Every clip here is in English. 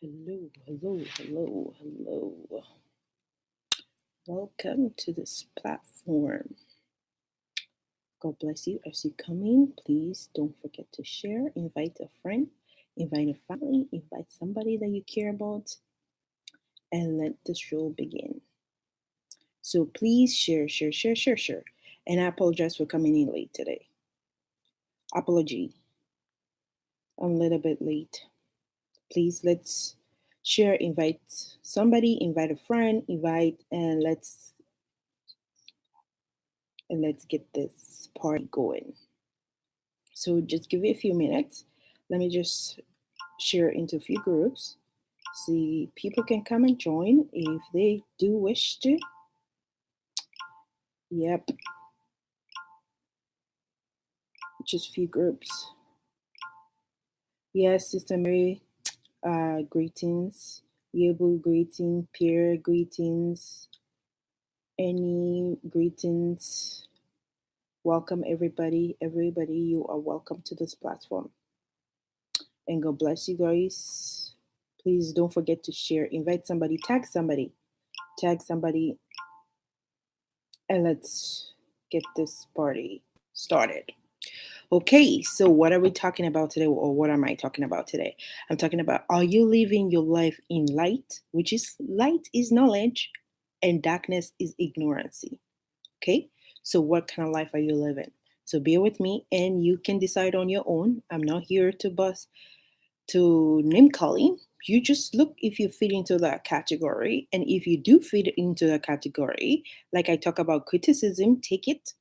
Hello, hello, hello, hello. Welcome to this platform. God bless you as you come in. Please don't forget to share, invite a friend, invite a family, invite somebody that you care about, and let the show begin. So please share, share, share, share, share. And I apologize for coming in late today. Apology. I'm a little bit late. Please let's share, invite somebody, invite a friend, invite, and let's get this party going. So just give it a few minutes. Let me just share into a few groups. See, people can come and join if they do wish to. Yep, just a few groups. Yes, Sister Mary, greetings. Yebu greeting, peer greetings, any greetings. Welcome everybody. Everybody, you are welcome to this platform. And God bless you guys. Please don't forget to share. Invite somebody, tag somebody, and let's get this party started. Okay, so what are we talking about today, or what am I talking about today? I'm talking about, are you living your life in light, which is light is knowledge, and darkness is ignorancy. Okay, so what kind of life are you living? So bear with me, and you can decide on your own. I'm not here to name calling. You just look if you fit into that category. And if you do fit into that category, like I talk about criticism, take it,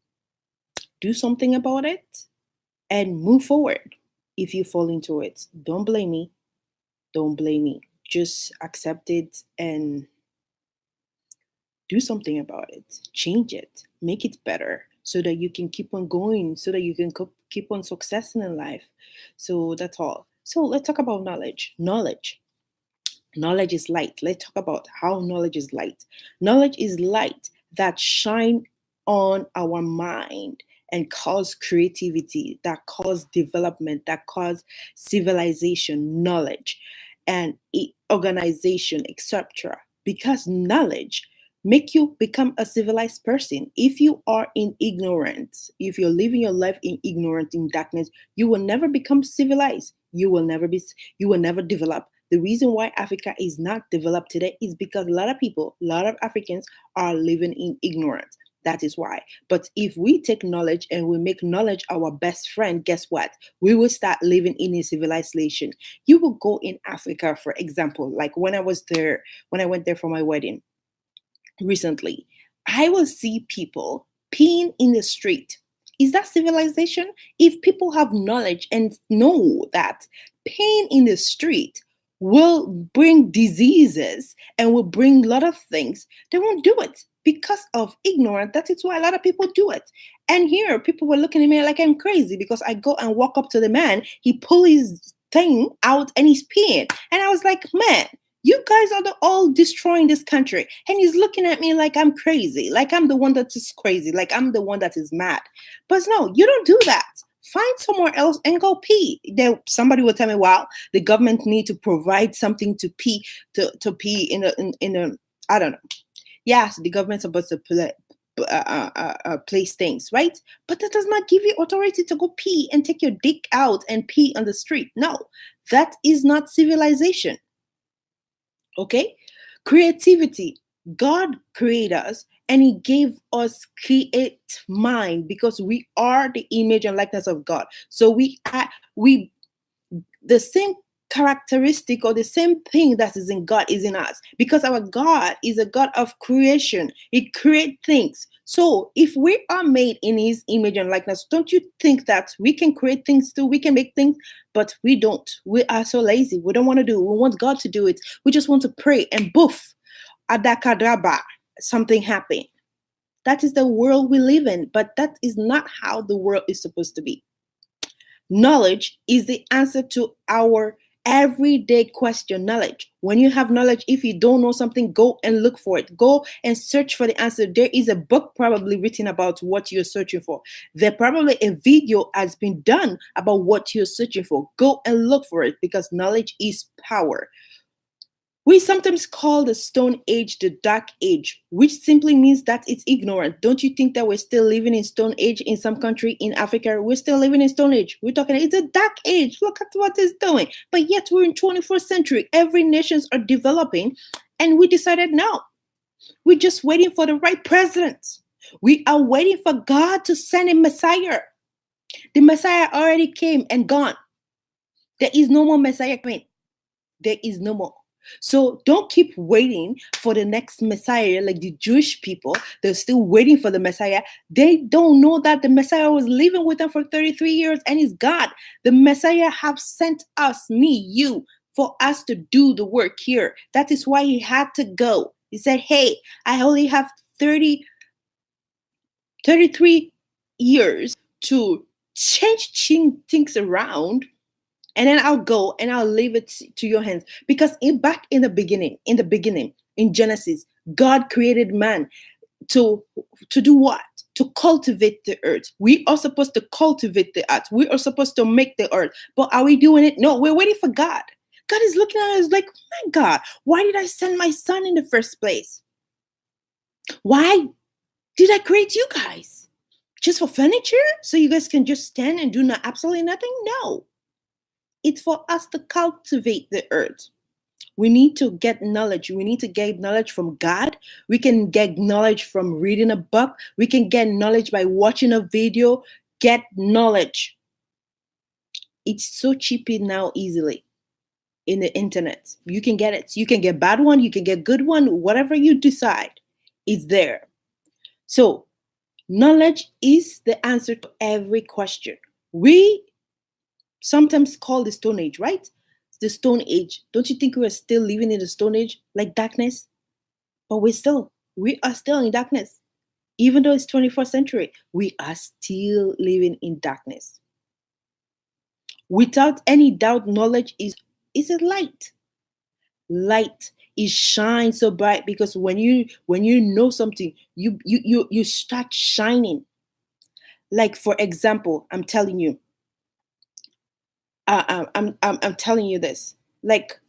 do something about it, and move forward. If you fall into it, don't blame me. Don't blame me. Just accept it and do something about it. Change it. Make it better so that you can keep on going, so that you can keep on successing in life. So that's all. So let's talk about knowledge. Knowledge is light. Let's talk about how knowledge is light. Knowledge is light that shine on our mind and cause creativity, that cause development, that cause civilization, knowledge, and organization, etc. Because knowledge make you become a civilized person. If you are in ignorance, if you're living your life in ignorance, in darkness, you will never become civilized. You will never develop. The reason why Africa is not developed today is because a lot of people, a lot of Africans are living in ignorance. That is why. But if we take knowledge and we make knowledge our best friend, guess what? We will start living in a civilization. You will go in Africa, for example, like when I went there for my wedding recently, I will see people peeing in the street. Is that civilization? If people have knowledge and know that peeing in the street will bring diseases and will bring a lot of things, they won't do it because of ignorance. That is why a lot of people do it. And here, people were looking at me like I'm crazy because I go and walk up to the man, he pull his thing out and he's peeing. And I was like, man, you guys are all destroying this country. And he's looking at me like I'm crazy, like I'm the one that is crazy, like I'm the one that is mad. But no, you don't do that. Find somewhere else and go pee. There, somebody will tell me, "Wow, the government need to provide something to pee pee in a I don't know." Yes, the government's supposed to place things, right? But that does not give you authority to go pee and take your dick out and pee on the street. No, that is not civilization. Okay, creativity. God created us and he gave us create mind because we are the image and likeness of God. So we the same characteristic or the same thing that is in God is in us because our God is a God of creation. He creates things. So if we are made in his image and likeness, don't you think that we can create things too? We can make things, but we don't. We are so lazy. We don't want to do it. We want God to do it. We just want to pray and boof, adakadaba, something happened. That is the world we live in, but that is not how the world is supposed to be. Knowledge is the answer to our everyday question. Knowledge. When you have knowledge, if you don't know something, go and look for it. Go and search for the answer. There is a book probably written about what you're searching for. There probably a video has been done about what you're searching for. Go and look for it because knowledge is power. We sometimes call the Stone Age the Dark Age, which simply means that it's ignorant. Don't you think that we're still living in Stone Age in some country in Africa? We're still living in Stone Age. We're talking, it's a dark age. Look at what it's doing. But yet we're in 21st century. Every nations are developing, and we decided no. We're just waiting for the right president. We are waiting for God to send a Messiah. The Messiah already came and gone. There is no more Messiah coming. There is no more. So don't keep waiting for the next Messiah like the Jewish people. They're still waiting for the Messiah. They don't know that the Messiah was living with them for 33 years and is God. The Messiah have sent us, me, you, for us to do the work here. That is why he had to go. He said, hey, I only have 33 years to change things around, and then I'll go and I'll leave it to your hands. Because back in the beginning, in Genesis, God created man to do what? To cultivate the earth. We are supposed to cultivate the earth. We are supposed to make the earth. But are we doing it? No, we're waiting for God. God is looking at us like, my God, why did I send my son in the first place? Why did I create you guys? Just for furniture? So you guys can just stand and do absolutely nothing? No. It's for us to cultivate the earth. We need to get knowledge. We need to get knowledge from God. We can get knowledge from reading a book. We can get knowledge by watching a video. Get knowledge. It's so cheap now easily in the internet. You can get it. You can get bad one. You can get good one. Whatever you decide, it's there. So knowledge is the answer to every question. We sometimes call the Stone Age, right? The Stone Age. Don't you think we're still living in the Stone Age, like darkness? But we are still in darkness. Even though it's 21st century, we are still living in darkness. Without any doubt, knowledge is a light. Light is shine so bright, because when you know something, you start shining. Like, for example, I'm telling you, I'm telling you this. Like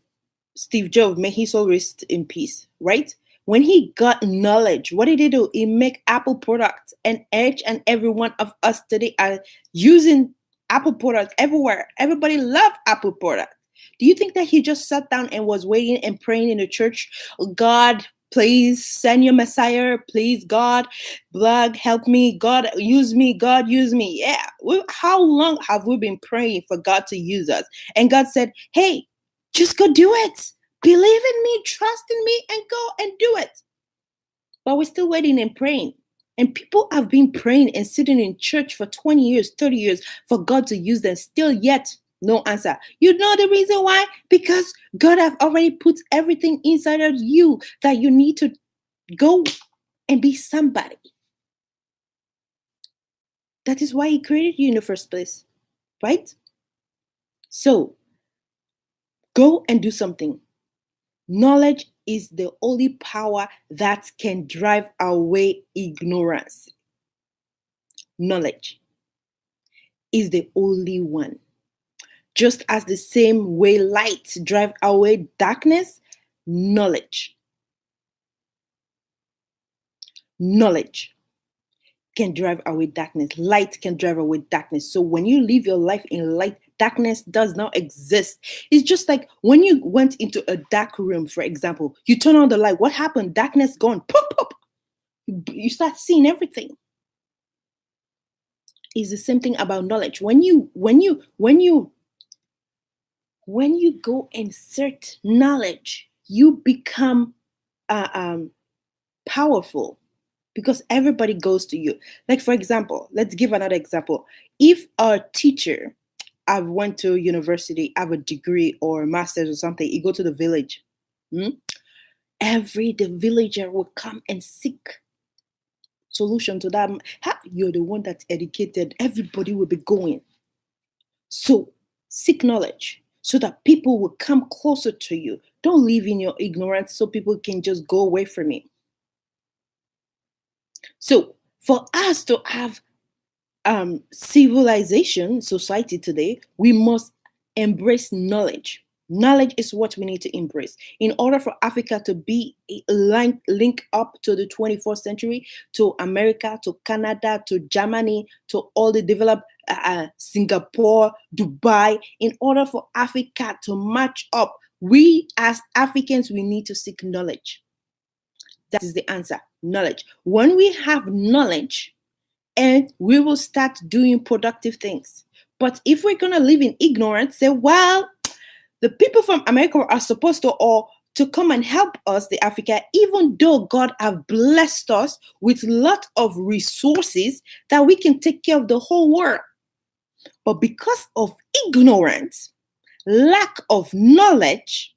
Steve Jobs, may his soul rest in peace, right? When he got knowledge, what did he do? He make Apple products, and each and every one of us today are using Apple products everywhere. Everybody love Apple products. Do you think that he just sat down and was waiting and praying in the church? God, please send your Messiah. Please, God, blood, help me. God, use me. God, use me. Yeah. How long have we been praying for God to use us? And God said, hey, just go do it. Believe in me, trust in me, and go and do it. But we're still waiting and praying. And people have been praying and sitting in church for 20 years, 30 years for God to use them. Still yet, no answer. You know the reason why? Because God has already put everything inside of you that you need to go and be somebody. That is why he created you in the first place, right? So, go and do something. Knowledge is the only power that can drive away ignorance. Knowledge is the only one. Just as the same way light drive away darkness, knowledge can drive away darkness. Light can drive away darkness. So when you live your life in light, darkness does not exist. It's just like when you went into a dark room, for example, you turn on the light. What happened? Darkness gone. Pop, pop. You start seeing everything. It's the same thing about knowledge. When you go and search knowledge, you become powerful, because everybody goes to you. Like, for example, let's give another example. If a teacher, I've went to university, have a degree or a master's or something, you go to the village. The villager will come and seek solution to that. You're the one that's educated. Everybody will be going. So seek knowledge so that people will come closer to you. Don't live in your ignorance so people can just go away from you. So for us to have civilization, society today, we must embrace knowledge. Knowledge is what we need to embrace. In order for Africa to be link up to the 21st century, to America, to Canada, to Germany, to all the developed Singapore, Dubai, in order for Africa to match up, we as Africans, we need to seek knowledge. That is the answer, knowledge. When we have knowledge, and we will start doing productive things. But if we're going to live in ignorance, say, well, the people from America are supposed to come and help us, the Africa, even though God have blessed us with a lot of resources that we can take care of the whole world. But because of ignorance, lack of knowledge,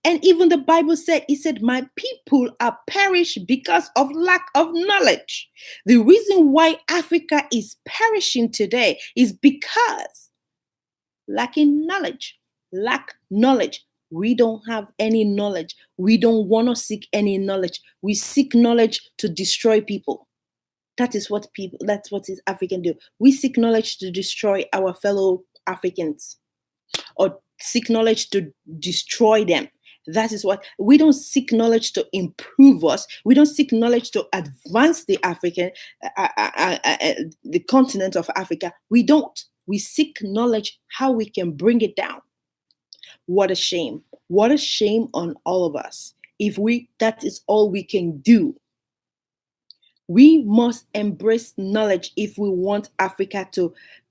and even the Bible said, it said, my people are perished because of lack of knowledge. The reason why Africa is perishing today is because lacking knowledge. Lack knowledge. We don't have any knowledge. We don't want to seek any knowledge. We seek knowledge to destroy people. That's what is African do. We seek knowledge to destroy our fellow Africans, or seek knowledge to destroy them. That is what we don't seek knowledge to improve us. We don't seek knowledge to advance the African, the continent of Africa. We don't. We seek knowledge how we can bring it down. What a shame! What a shame on all of us. If that is all we can do. We must embrace knowledge if we want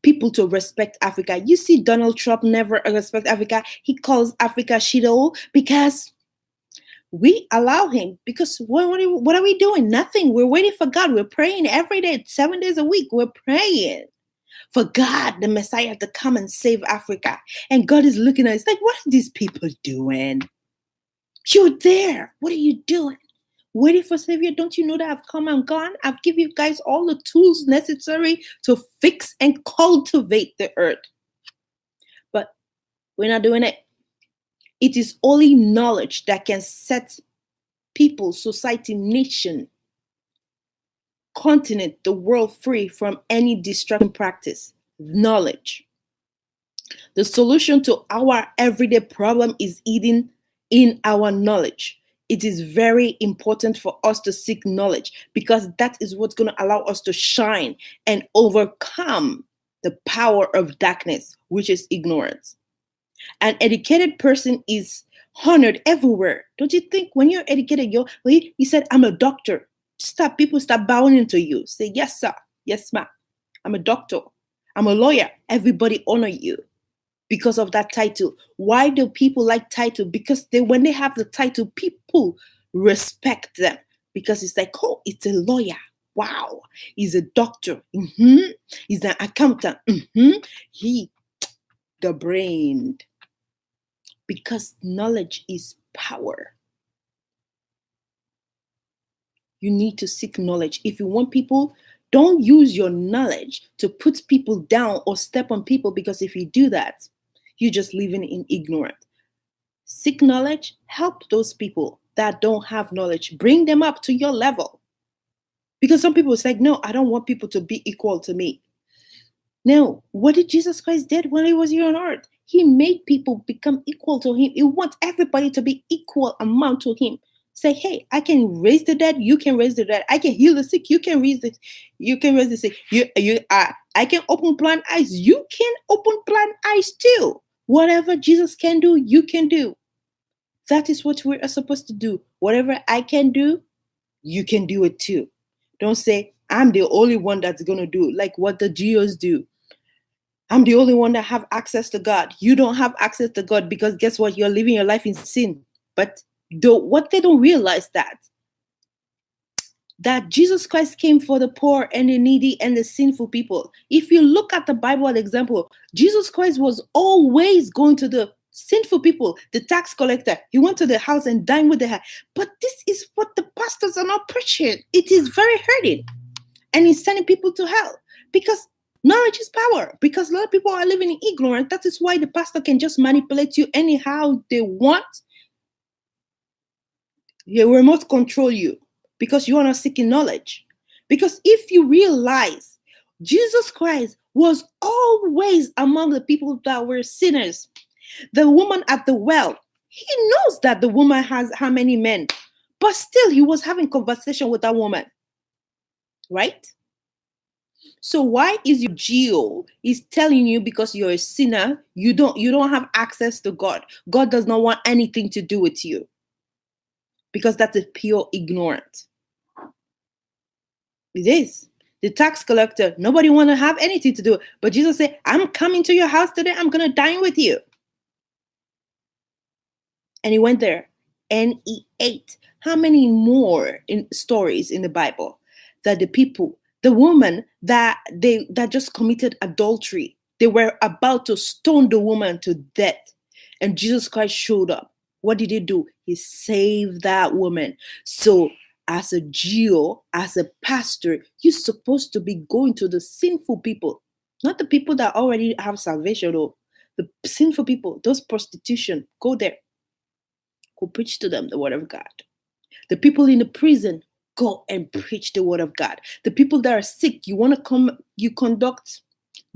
people to respect Africa. You see, Donald Trump never respect Africa. He calls Africa shithole because we allow him. Because what are we doing? Nothing. We're waiting for God. We're praying every day, 7 days a week. We're praying for God, the Messiah, to come and save Africa. And God is looking at us like, what are these people doing? You're there. What are you doing? Waiting for Savior? Don't you know that I've come and gone? I've given you guys all the tools necessary to fix and cultivate the earth. But we're not doing it. It is only knowledge that can set people, society, nation, continent, the world free from any destructive practice. Knowledge. The solution to our everyday problem is hidden in our knowledge. It is very important for us to seek knowledge, because that is what's going to allow us to shine and overcome the power of darkness, which is ignorance. An educated person is honored everywhere. Don't you think when you're educated, he said, I'm a doctor. People start bowing into you. Say, yes, sir. Yes, ma'am. I'm a doctor. I'm a lawyer. Everybody honor you because of that title. Why do people like title? Because when they have the title, people respect them, because it's like, oh, it's a lawyer. Wow, he's a doctor. He's an accountant. He, the brain. Because knowledge is power. You need to seek knowledge. If you want people, don't use your knowledge to put people down or step on people, because if you do that, you're just living in ignorance. Seek knowledge, help those people that don't have knowledge, bring them up to your level. Because some people say, no, I don't want people to be equal to me. No, what did Jesus Christ did when he was here on earth? He made people become equal to him. He wants everybody to be equal amount to him. Say, hey, I can raise the dead, you can raise the dead. I can heal the sick, you can raise the sick. I can open blind eyes, you can open blind eyes too. Whatever Jesus can do, you can do. That is what we are supposed to do. Whatever I can do, you can do it too. Don't say, I'm the only one that's going to do, like what the Jews do. I'm the only one that have access to God. You don't have access to God, because guess what? You're living your life in sin. But what they don't realize that Jesus Christ came for the poor and the needy and the sinful people. If you look at the Bible as example, Jesus Christ was always going to the sinful people, the tax collector. He went to the house and dined with the. But this is what the pastors are not preaching. It is very hurting. And he's sending people to hell, because knowledge is power. Because a lot of people are living in ignorance. That is why the pastor can just manipulate you anyhow they want. They remote control you, because you are not seeking knowledge. Because if you realize Jesus Christ was always among the people that were sinners, The woman at the well, he knows that the woman has how many men, but still he was having conversation with that woman, right? So why is your geo is telling you because you're a sinner, you don't have access to God. God does not want anything to do with you because that's a pure ignorance. It is. The tax collector, nobody want to have anything to do. But Jesus said, I'm coming to your house today. I'm going to dine with you. And he went there and he ate. How many more in stories in the Bible that the woman that just committed adultery, they were about to stone the woman to death. And Jesus Christ showed up. What did he do? He saved that woman. So as a Jew, as a pastor, you're supposed to be going to the sinful people, not the people that already have salvation, or the sinful people, those prostitution. Go there, go preach to them the word of God. The people in the prison, go and preach the word of God. The people that are sick, you want to come, you conduct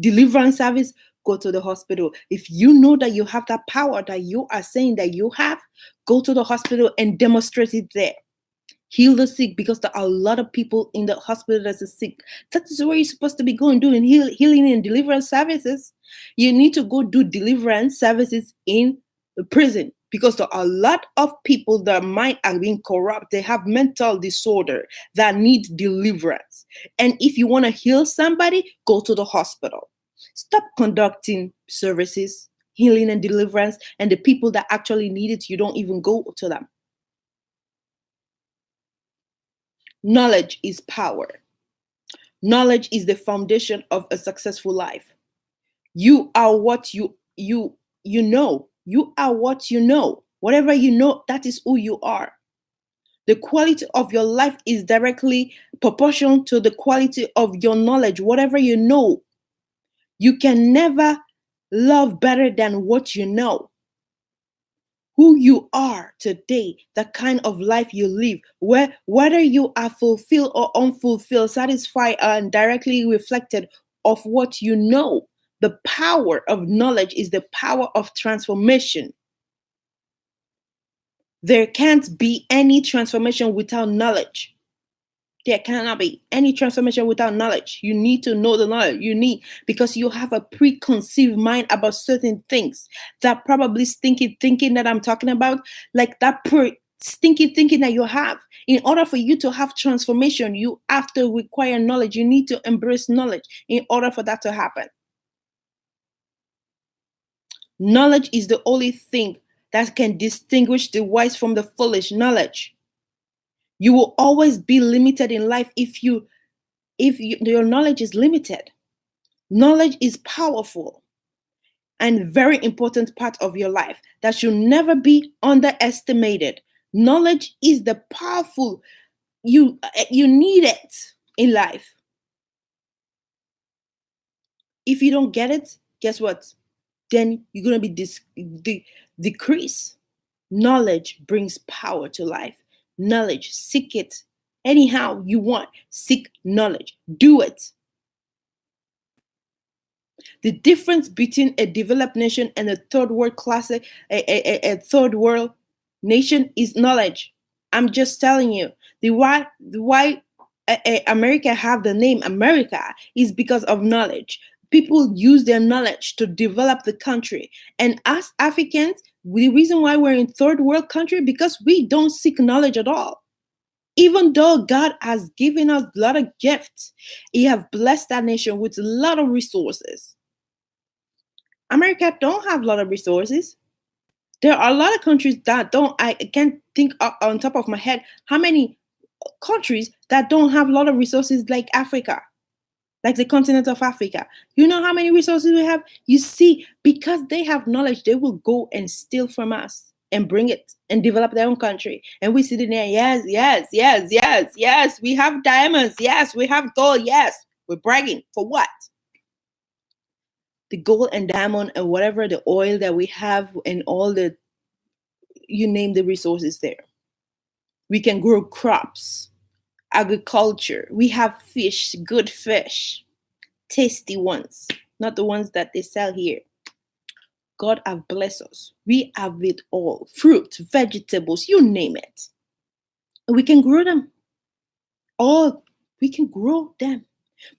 deliverance service, go to the hospital. If you know that you have that power that you are saying that you have, go to the hospital and demonstrate it there. Heal the sick, because there are a lot of people in the hospital that's sick. That is where you're supposed to be going, doing healing and deliverance services. You need to go do deliverance services in the prison, because there are a lot of people that might have been corrupt. They have mental disorder that need deliverance. And if you want to heal somebody, go to the hospital. Stop conducting services, healing and deliverance, and the people that actually need it, you don't even go to them. Knowledge is power. Knowledge is the foundation of a successful life. You are what you know. You are what you know. Whatever you know, that is who you are. The quality of your life is directly proportional to the quality of your knowledge. Whatever you know, you can never love better than what you know. Who you are today, the kind of life you live, whether you are fulfilled or unfulfilled, satisfied and directly reflected of what you know. The power of knowledge is the power of transformation. There can't be any transformation without knowledge. There cannot be any transformation without knowledge. You need to know the knowledge. Because you have a preconceived mind about certain things. That probably stinky thinking that I'm talking about, like that stinky thinking that you have. In order for you to have transformation, you have to require knowledge. You need to embrace knowledge in order for that to happen. Knowledge is the only thing that can distinguish the wise from the foolish. Knowledge. You will always be limited in life if your knowledge is limited. Knowledge is powerful and very important part of your life that should never be underestimated. Knowledge is the powerful, you need it in life. If you don't get it, guess what? Then you're going to be decreased. Knowledge brings power to life. Knowledge, seek it anyhow you want. Seek knowledge. Do it. The difference between a developed nation and a third world a third world nation is knowledge. I'm just telling you. Why America have the name America is because of knowledge. People use their knowledge to develop the country. And us Africans, the reason why we're in third world country, because we don't seek knowledge at all. Even though God has given us a lot of gifts, He have blessed that nation with a lot of resources. America don't have a lot of resources. There are a lot of countries that don't. I can't think on top of my head how many countries that don't have a lot of resources like Africa, like the continent of Africa. You know how many resources we have? You see, because they have knowledge, they will go and steal from us and bring it and develop their own country. And we sitting there, yes, yes, yes, yes, yes. We have diamonds. Yes, we have gold. Yes, we're bragging for what? The gold and diamond and whatever the oil that we have and all the, you name the resources there. We can grow crops, agriculture. We have fish, good fish, tasty ones, not the ones that they sell here. God have blessed us. We have it all. Fruit, vegetables, you name it. We can grow them. All we can grow them,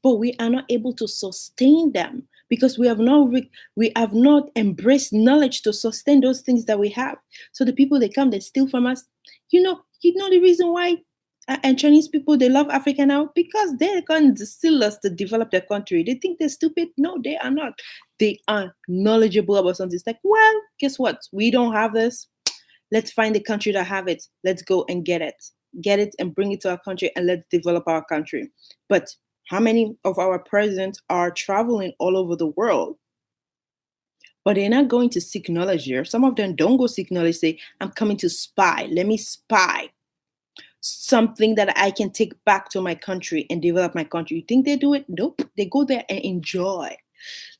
but we are not able to sustain them because we have not embraced knowledge to sustain those things that we have. So the people they come, they steal from us. You know the reason why. And Chinese people they love Africa now because they can steal us to develop their country. They think they're stupid. No, they are not. They are knowledgeable about something. It's like, well, guess what? We don't have this. Let's find the country that have it. Let's go and get it and bring it to our country, and let's develop our country. But how many of our presidents are traveling all over the world, but they're not going to seek knowledge here? Some of them don't go seek knowledge. Say, I'm coming to spy. Let me spy something that I can take back to my country and develop my country. You think they do it? Nope. They go there and enjoy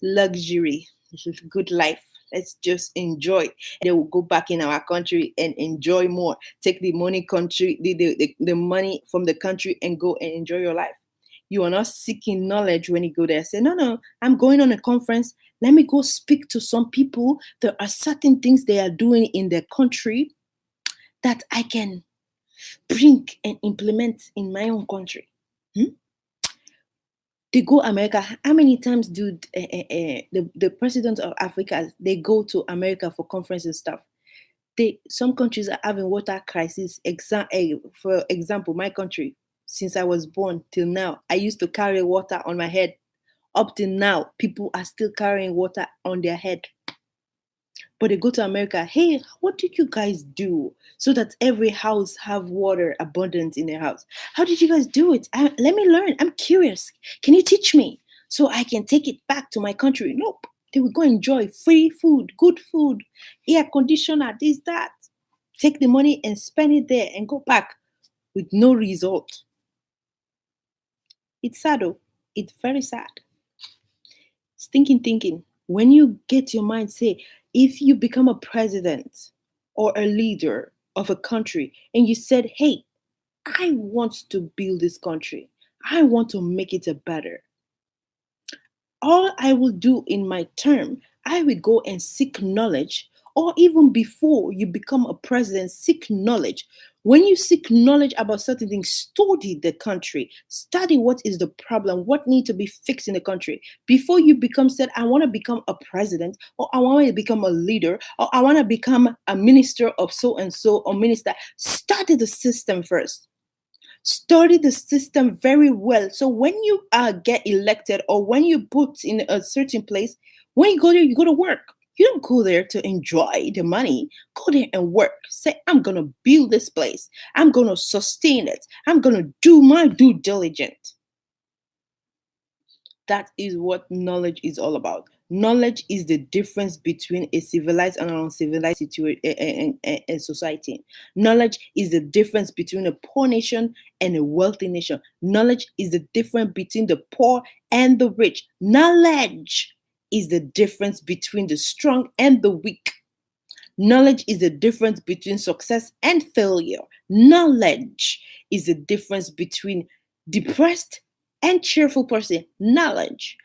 luxury. This is good life. Let's just enjoy. They will go back in our country and enjoy more. Take the money country, the money from the country and go and enjoy your life. You are not seeking knowledge when you go there. Say, no, I'm going on a conference. Let me go speak to some people. There are certain things they are doing in their country that I can bring and implement in my own country. They go America. How many times do the president of Africa they go to America for conference and stuff? Some countries are having water crisis. For example, my country, since I was born till now, I used to carry water on my head. Up till now, people are still carrying water on their head. But they go to America. Hey, what did you guys do so that every house have water abundant in their house? How did you guys do it? Let me learn. I'm curious. Can you teach me so I can take it back to my country? Nope. They will go enjoy free food, good food, air conditioner, this, that. Take the money and spend it there and go back with no result. It's sad though. It's very sad. It's thinking. When you get your mind, say, if you become a president or a leader of a country and you said, hey, I want to build this country, I want to make it a better. All I will do in my term, I will go and seek knowledge, or even before you become a president, seek knowledge. When you seek knowledge about certain things, study the country, study what is the problem, what needs to be fixed in the country. Before you become said, I want to become a president, or I want to become a leader, or I want to become a minister of so and so, or minister, study the system first. Study the system very well. So when you get elected or when you put in a certain place, when you go there, you go to work. You don't go there to enjoy the money. Go there and work. Say, I'm going to build this place. I'm going to sustain it. I'm going to do my due diligence. That is what knowledge is all about. Knowledge is the difference between a civilized and an uncivilized society. Knowledge is the difference between a poor nation and a wealthy nation. Knowledge is the difference between the poor and the rich. Knowledge is the difference between the strong and the weak. Knowledge is the difference between success and failure. Knowledge is the difference between depressed and cheerful person. Knowledge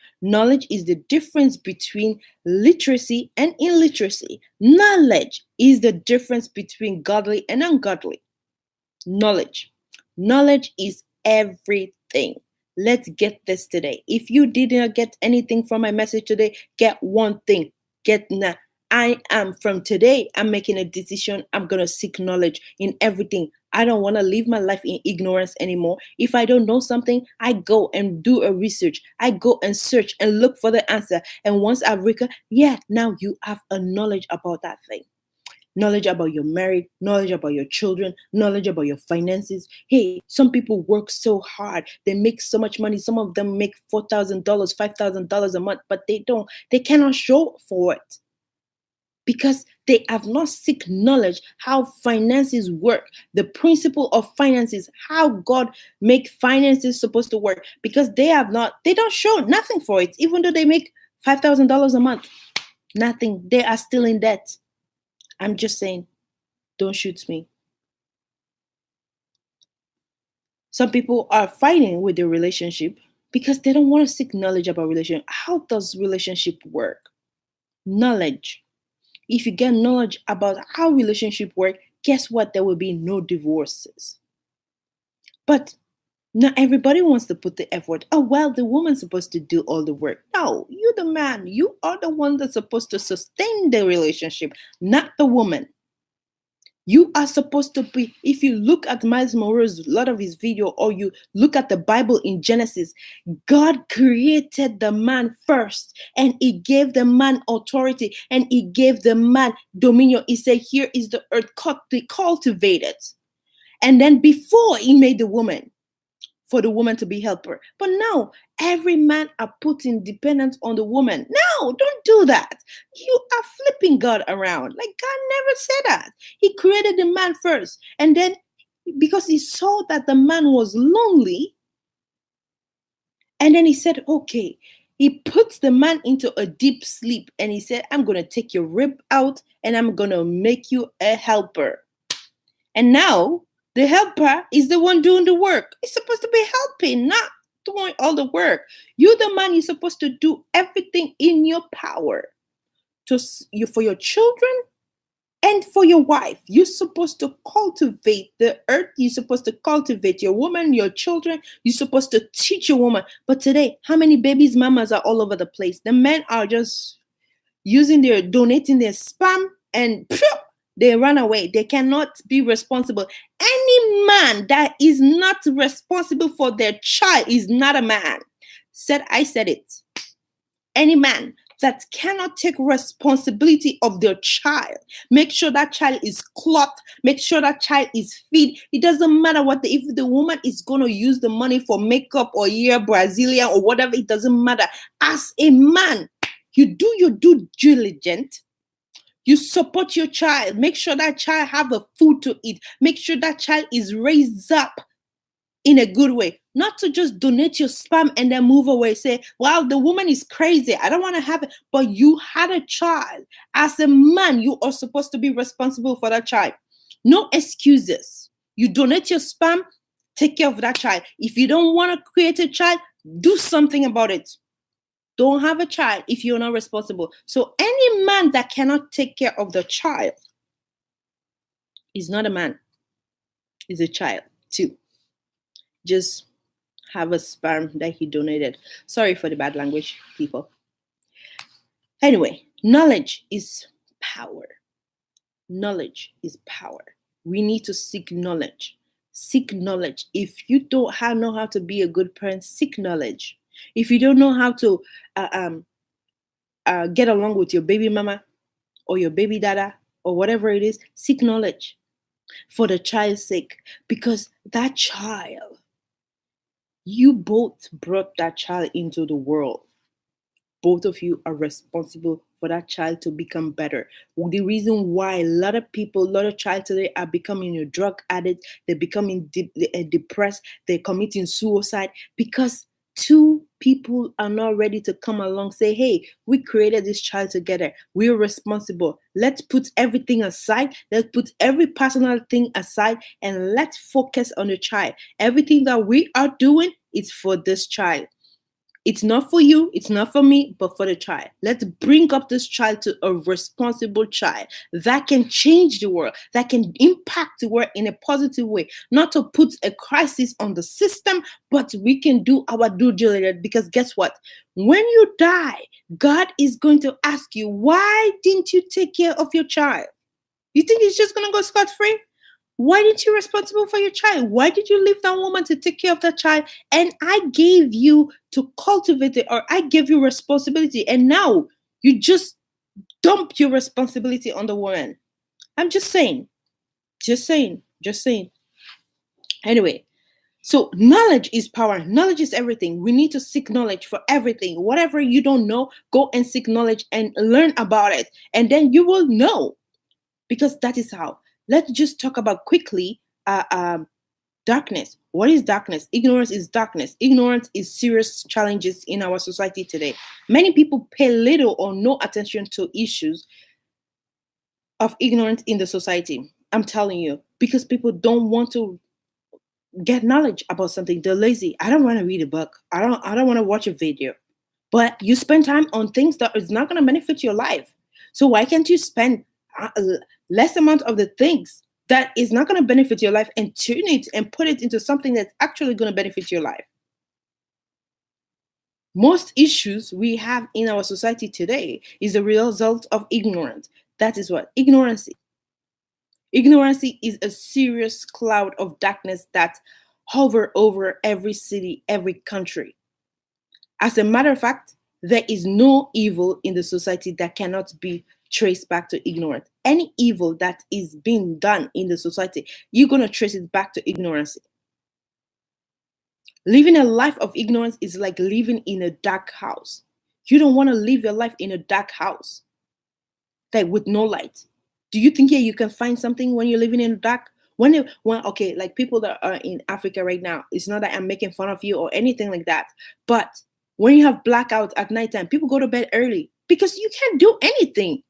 is the difference between literacy and illiteracy. Knowledge is the difference between godly and ungodly. Knowledge is everything. Let's get this today. If you did not get anything from my message today, get one thing. Get now. From today, I'm making a decision. I'm going to seek knowledge in everything. I don't want to live my life in ignorance anymore. If I don't know something, I go and do a research. I go and search and look for the answer. And once I've now you have a knowledge about that thing. Knowledge about your marriage, knowledge about your children, knowledge about your finances. Hey, some people work so hard. They make so much money. Some of them make $4,000, $5,000 a month, but they cannot show for it. Because they have not seek knowledge how finances work, the principle of finances, how God make finances supposed to work. Because they don't show nothing for it, even though they make $5,000 a month. Nothing. They are still in debt. I'm just saying, don't shoot me. Some people are fighting with their relationship because they don't want to seek knowledge about relationship. How does relationship work? Knowledge. if you get knowledge about how relationship work, guess what? There will be no divorces. But not everybody wants to put the effort. Oh, well, the woman's supposed to do all the work. No, you the man. You are the one that's supposed to sustain the relationship, not the woman. You are supposed to be, if you look at Miles Monroe's a lot of his video, or you look at the Bible in Genesis, God created the man first, and he gave the man authority, and he gave the man dominion. He said, here is the earth, cultivate it. And then before he made the woman, for the woman to be helper. But now every man are putting dependence on the woman. No, don't do that. You are flipping God around. Like, God never said that. He created the man first. And then because he saw that the man was lonely, and then he said, okay, he puts the man into a deep sleep, and he said, I'm going to take your rib out and I'm going to make you a helper. And now the helper is the one doing the work. It's supposed to be helping, not doing all the work. You, the man, you're supposed to do everything in your power for your children and for your wife. You're supposed to cultivate the earth. You're supposed to cultivate your woman, your children. You're supposed to teach your woman. But today, how many babies' mamas are all over the place? The men are just donating their sperm, and they run away. They cannot be responsible. Any man that is not responsible for their child is not a man. I said it. Any man that cannot take responsibility of their child, make sure that child is clothed, make sure that child is fed. It doesn't matter if the woman is going to use the money for makeup or Brazilian or whatever, it doesn't matter. As a man, you do your due diligence. You support your child. Make sure that child have the food to eat. Make sure that child is raised up in a good way. Not to just donate your sperm and then move away. Say, well, the woman is crazy. I don't want to have it. But you had a child. As a man, you are supposed to be responsible for that child. No excuses. You donate your sperm, take care of that child. If you don't want to create a child, do something about it. Don't have a child if you're not responsible. So any man that cannot take care of the child is not a man. Is a child too. Just have a sperm that he donated. Sorry for the bad language, people. Anyway, knowledge is power. Knowledge is power. We need to seek knowledge. Seek knowledge. If you don't know how to be a good parent, seek knowledge. If you don't know how to get along with your baby mama or your baby dada or whatever it is, seek knowledge for the child's sake. Because that child, you both brought that child into the world. Both of you are responsible for that child to become better. The reason why a lot of child today are becoming a drug addict, they're becoming depressed, they're committing suicide, because two people are not ready to come along, say, hey, we created this child together. We're responsible. Let's put everything aside. Let's put every personal thing aside and let's focus on the child. Everything that we are doing is for this child. It's not for you, it's not for me, but for the child. Let's bring up this child to a responsible child that can change the world, that can impact the world in a positive way. Not to put a crisis on the system, but we can do our due diligence. Because guess what? When you die, God is going to ask you, why didn't you take care of your child? You think he's just going to go scot-free? Why didn't you responsible for your child? Why did you leave that woman to take care of that child? And I gave you to cultivate it, or I gave you responsibility. And now you just dumped your responsibility on the woman. I'm just saying. Anyway, so knowledge is power. Knowledge is everything. We need to seek knowledge for everything. Whatever you don't know, go and seek knowledge and learn about it. And then you will know. Because that is how. Let's just talk about quickly darkness. What is darkness? Ignorance is darkness. Ignorance is serious challenges in our society today. Many people pay little or no attention to issues of ignorance in the society. I'm telling you, because people don't want to get knowledge about something. They're lazy. I don't want to read a book. I don't want to watch a video. But you spend time on things that is not going to benefit your life. So why can't you spend less amount of the things that is not going to benefit your life and tune it and put it into something that's actually going to benefit your life? Most issues we have in our society today is a result of ignorance. That is what ignorance. Ignorance is a serious cloud of darkness that hover over every city, every country. As a matter of fact, there is no evil in the society that cannot be traced back to ignorance. Any evil that is being done in the society, you're going to trace it back to ignorance. Living a life of ignorance is like living in a dark house. You don't want to live your life in a dark house, like with no light. Do you think you can find something when you're living in the dark? Okay, like people that are in Africa right now, it's not that I'm making fun of you or anything like that. But when you have blackouts at nighttime, people go to bed early because you can't do anything.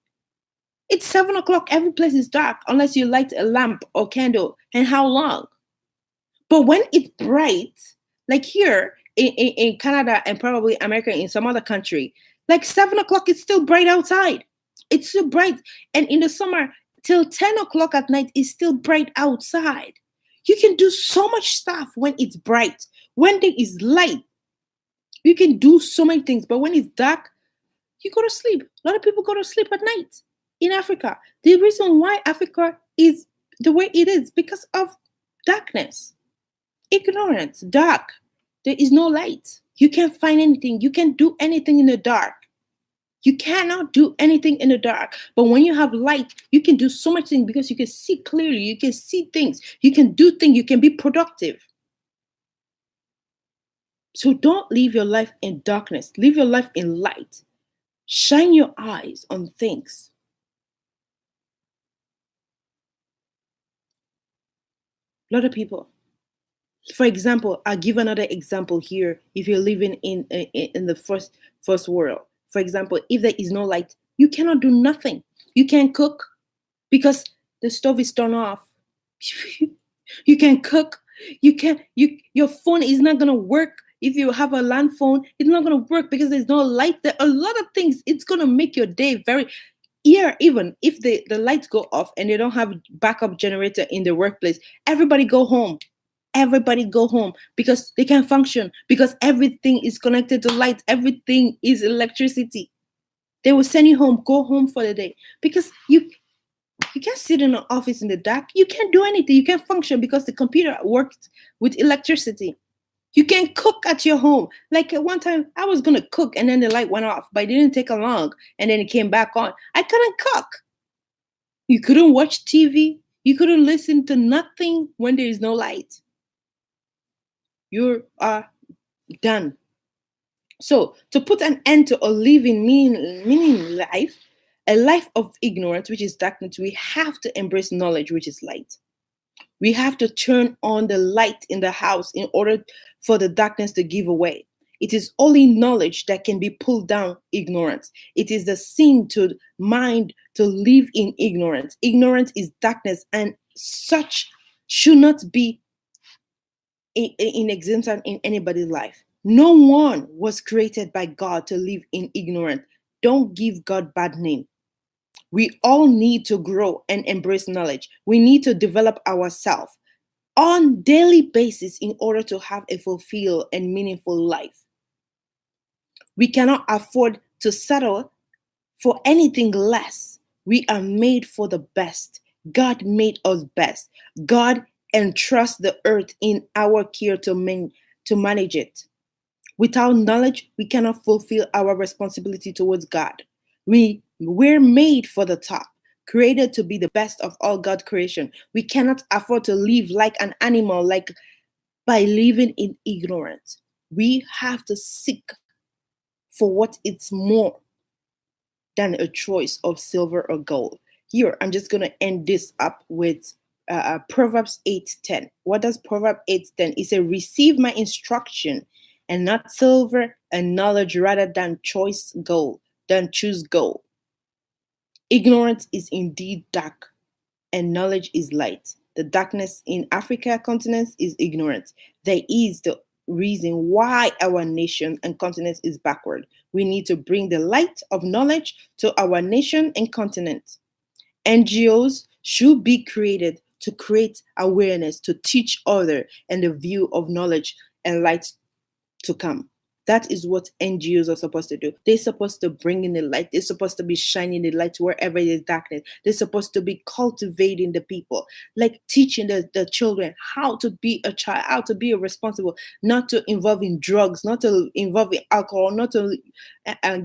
It's 7 o'clock, every place is dark unless you light a lamp or candle. And how long? But when it's bright, like here in Canada and probably America, in some other country, like 7 o'clock, it's still bright outside. It's still bright. And in the summer, till 10 o'clock at night, it's still bright outside. You can do so much stuff when it's bright. When there is light, you can do so many things. But when it's dark, you go to sleep. A lot of people go to sleep at night in Africa. The reason why Africa is the way it is because of darkness. Ignorance, dark. There is no light. You can't find anything. You can't do anything in the dark. You cannot do anything in the dark. But when you have light, you can do so much things because you can see clearly. You can see things. You can do things. You can be productive. So don't live your life in darkness. Live your life in light. Shine your eyes on things. A lot of people. For example, I'll give another example here. If you're living in the first world, for example, if there is no light, you cannot do nothing. You can't cook because the stove is turned off. You can cook. Your phone is not gonna work. If you have a land phone, it's not gonna work because there's no light there. A lot of things, it's gonna make your day very here. Even if the lights go off and they don't have backup generator in the workplace, everybody go home. Everybody go home because they can function, because everything is connected to light. Everything is electricity. They will send you home. Go home for the day because you can't sit in an office in the dark. You can't do anything. You can't function because the computer works with electricity. You can cook at your home. Like at one time, I was gonna cook and then the light went off, but it didn't take a long, and then it came back on. I couldn't cook. You couldn't watch TV. You couldn't listen to nothing when there is no light. You are done. So to put an end to a living meaning life, a life of ignorance, which is darkness, we have to embrace knowledge, which is light. We have to turn on the light in the house in order for the darkness to give away. It is only knowledge that can be pulled down ignorance. It is the sin to mind to live in ignorance. Ignorance is darkness, and such should not be in existence in anybody's life. No one was created by God to live in ignorance. Don't give God bad name. We all need to grow and embrace knowledge. We need to develop ourselves on daily basis in order to have a fulfilled and meaningful life. We cannot afford to settle for anything less. We are made for the best. God made us best. God entrusts the earth in our care to manage it. Without knowledge, we cannot fulfill our responsibility towards God. We're made for the top, created to be the best of all God creation. We cannot afford to live like an animal, like by living in ignorance. We have to seek for what is more than a choice of silver or gold. Here, I'm just going to end this up with Proverbs 8:10. What does Proverbs 8:10? It says, receive my instruction and not silver and knowledge rather than choose gold. Ignorance is indeed dark and knowledge is light. The darkness in Africa continent is ignorance. There is the reason why our nation and continent is backward. We need to bring the light of knowledge to our nation and continent. NGOs should be created to create awareness, to teach other and the view of knowledge and light to come. That is what NGOs are supposed to do. They're supposed to bring in the light. They're supposed to be shining the light wherever there's darkness. They're supposed to be cultivating the people, like teaching the children how to be a child, how to be a responsible, not to involve in drugs, not to involve in alcohol, not to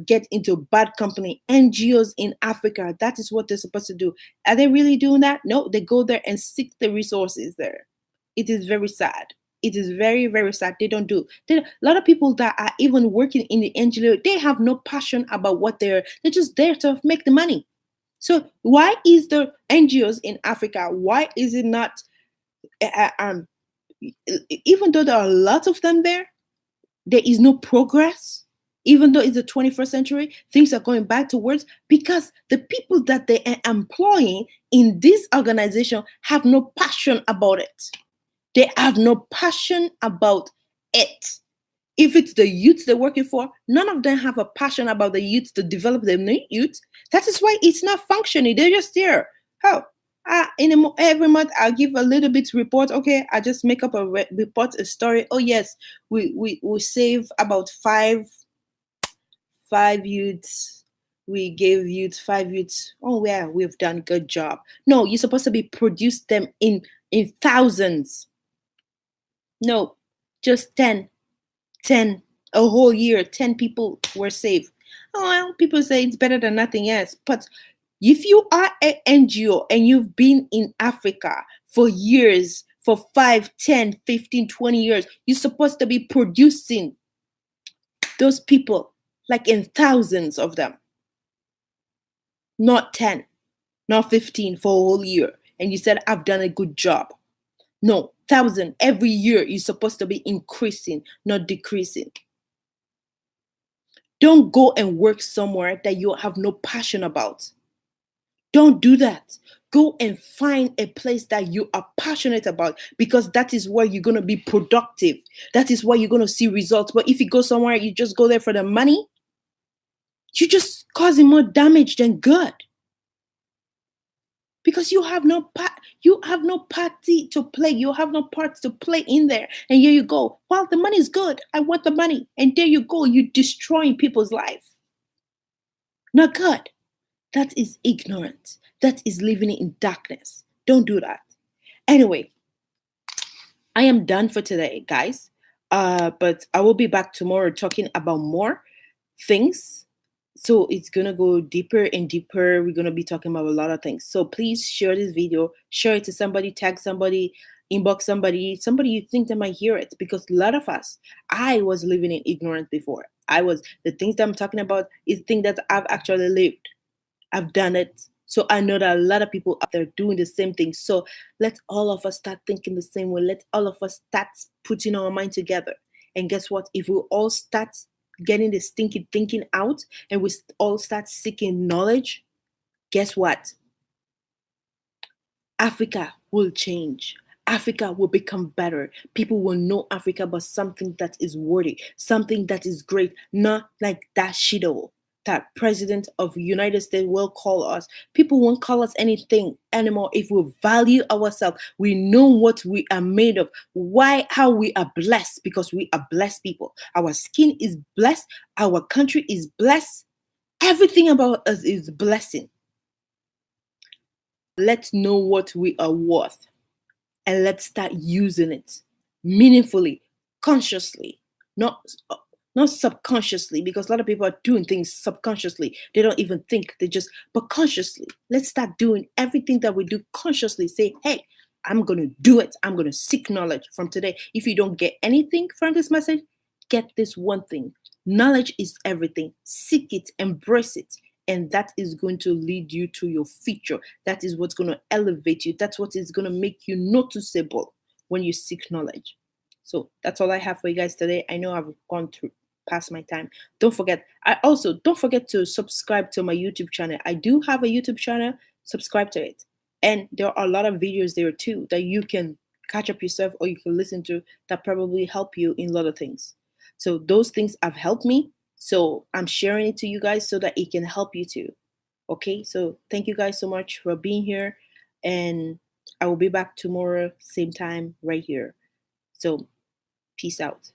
get into bad company. NGOs in Africa, that is what they're supposed to do. Are they really doing that? No, they go there and seek the resources there. It is very sad. It is very, very sad. They don't do. A lot of people that are even working in the NGO, they have no passion about what they're just there to make the money. So why is the NGOs in Africa? Why is it not? Even though there are lots of them there is no progress. Even though it's the 21st century, things are going back towards because the people that they are employing in this organization have no passion about it. They have no passion about it. If it's the youth they're working for, none of them have a passion about the youth to develop the new youth. That is why it's not functioning. They're just there. Oh, every month I'll give a little bit report. Okay, I just make up a report, a story. Oh yes, we save about five youths. We gave youth 5 youths. Oh yeah, we've done a good job. No, you're supposed to be produce them in thousands. No, just 10, a whole year, 10 people were saved. Oh, well, people say it's better than nothing else. But if you are an NGO and you've been in Africa for years, for 5, 10, 15, 20 years, you're supposed to be producing those people like in thousands of them. Not 10, not 15 for a whole year. And you said, I've done a good job. No, 1,000 every year. You're supposed to be increasing, not decreasing. Don't go and work somewhere that you have no passion about. Don't do that. Go and find a place that you are passionate about because that is where you're going to be productive. That is where you're going to see results. But if you go somewhere, you just go there for the money, you're just causing more damage than good. Because you have no party to play. You have no parts to play in there. And here you go. Well, the money is good. I want the money. And there you go. You're destroying people's life. Not good. That is ignorant. That is living in darkness. Don't do that. Anyway, I am done for today, guys. But I will be back tomorrow talking about more things. So it's gonna go deeper and deeper. We're gonna be talking about a lot of things. So please share this video, share it to somebody, tag somebody, inbox somebody you think that might hear it. Because a lot of us, I was living in ignorance before. The things that I'm talking about is things that I've actually lived. I've done it. So I know that a lot of people out there doing the same thing. So let all of us start thinking the same way. Let all of us start putting our mind together. And guess what? If we all start getting the stinky thinking out and we all start seeking knowledge, guess what? Africa will change. Africa will become better. People will know Africa, but something that is worthy, something that is great, not like that shito that president of the United States will call us. People won't call us anything anymore if we value ourselves. We know what we are made of. How we are blessed, because we are blessed people. Our skin is blessed. Our country is blessed. Everything about us is blessing. Let's know what we are worth and let's start using it meaningfully, consciously, not subconsciously, because a lot of people are doing things subconsciously. They don't even think, but consciously. Let's start doing everything that we do consciously. Say, hey, I'm going to do it. I'm going to seek knowledge from today. If you don't get anything from this message, get this one thing. Knowledge is everything. Seek it, embrace it. And that is going to lead you to your future. That is what's going to elevate you. That's what is going to make you noticeable when you seek knowledge. So that's all I have for you guys today. I know I've gone through past my time. Don't forget to subscribe to my YouTube channel. I do have a YouTube channel. Subscribe to it. And there are a lot of videos there too that you can catch up yourself or you can listen to that probably help you in a lot of things. So those things have helped me. So I'm sharing it to you guys so that it can help you too. Okay, so thank you guys so much for being here. And I will be back tomorrow, same time, right here. So peace out.